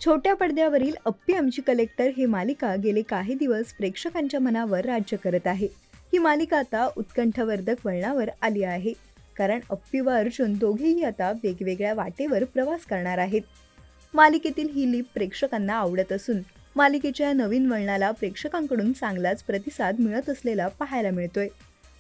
छोट्या पडद्यावरील अप्पी आमची कलेक्टर ही मालिका गेले काही दिवस प्रेक्षकांच्या मनावर राज्य करत आहे. ही मालिका आता उत्कंठवर्धक वळणावर आली आहे, कारण अप्पी व अर्जुन दोघेही आता वेगवेगळ्या वाटेवर प्रवास करणार आहेत. मालिकेतील ही लीप प्रेक्षकांना आवडत असून मालिकेच्या नवीन वळणाला प्रेक्षकांकडून चांगलाच प्रतिसाद मिळत असलेला पाहायला मिळतोय.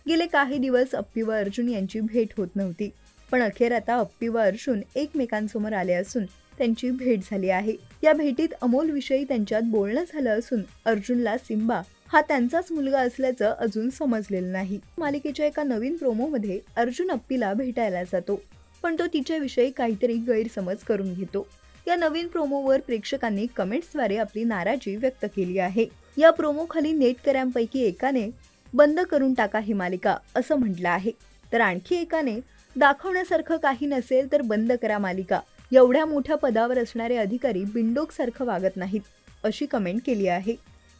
गेले काही दिवस अप्पी व अर्जुन यांची भेट होत नव्हती, पण अखेर आता अप्पी व अर्जुन एकमेकांसमोर आले असून त्यांची भेट झाली आहे. या भेटीत अमोल विषयी त्यांच्यात बोलणं झालं असून अर्जुनला सिम्बा हा त्यांचाच मुलगा असल्याचं अजून समजलेलं नाही. मालिकेच्या एका नवीन प्रोमोमध्ये अर्जुन अप्पीला भेटायला जातो, पण तो तिच्याविषयी काहीतरी गैरसमज करून घेतो. या नवीन प्रोमोवर प्रेक्षकांनी कमेंट्सद्वारे आपली नाराजी व्यक्त केली आहे. या प्रोमोखाली नेटकऱ्यांपैकी एकाने बंद करून टाका ही मालिका असं म्हटलं आहे, तर आणखी एकाने दाखवण्यासारखं काही नसेल तर बंद करा मालिका. एवढ्या मोठ्या पदावर असणारे अधिकारी बिंडोकसारखं वागत नाहीत अशी कमेंट केली आहे.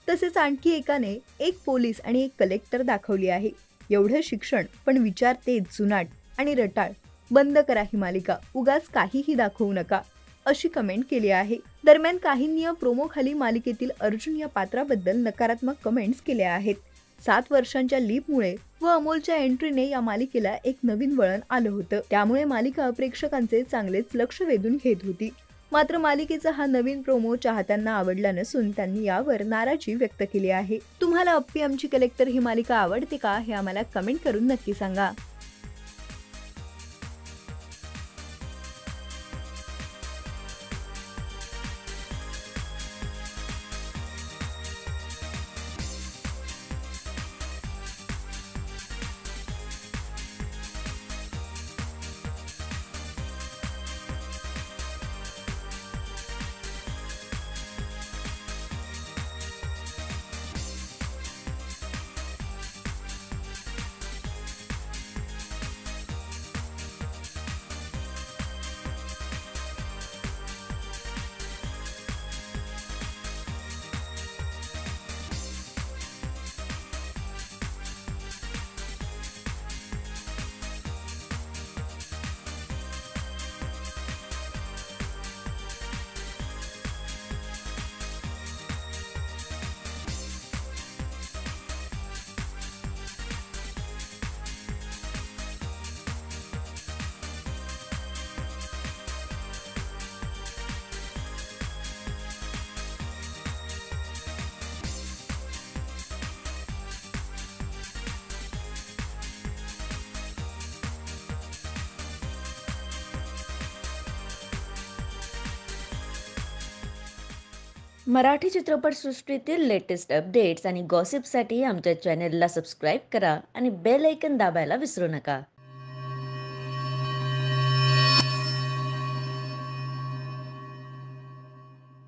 तसेच आणखी एकाने एक पोलीस आणि एक कलेक्टर दाखवली आहे. एवढं शिक्षण पण विचार तेच जुनाट आणि रटाळ. बंद करा ही मालिका, उगाच काहीही दाखवू नका अशी कमेंट केली आहे. दरम्यान काहींनी या प्रोमोखाली मालिकेतील अर्जुन या पात्राबद्दल नकारात्मक कमेंट्स केल्या आहेत. 7 वर्षांच्या लीपमुळे व अमोलच्या एंट्रीने या मालिकेला एक नवीन वळण आलं होतं. त्यामुळे मालिका प्रेक्षकांचे चांगलेच लक्ष वेधून घेत होती. मात्र मालिकेचा हा नवीन प्रोमो चाहत्यांना आवडला नसून त्यांनी यावर नाराजी व्यक्त केली आहे. तुम्हाला अप्पी आमची कलेक्टर ही मालिका आवडते का, हे आम्हाला कमेंट करून नक्की सांगा. मराठी चित्रपटसृष्टीतील लेटेस्ट अपडेट्स आणि गॉसिपसाठी आमच्या चॅनेलला सबस्क्राईब करा आणि बेल ऐकन दाबायला विसरू नका.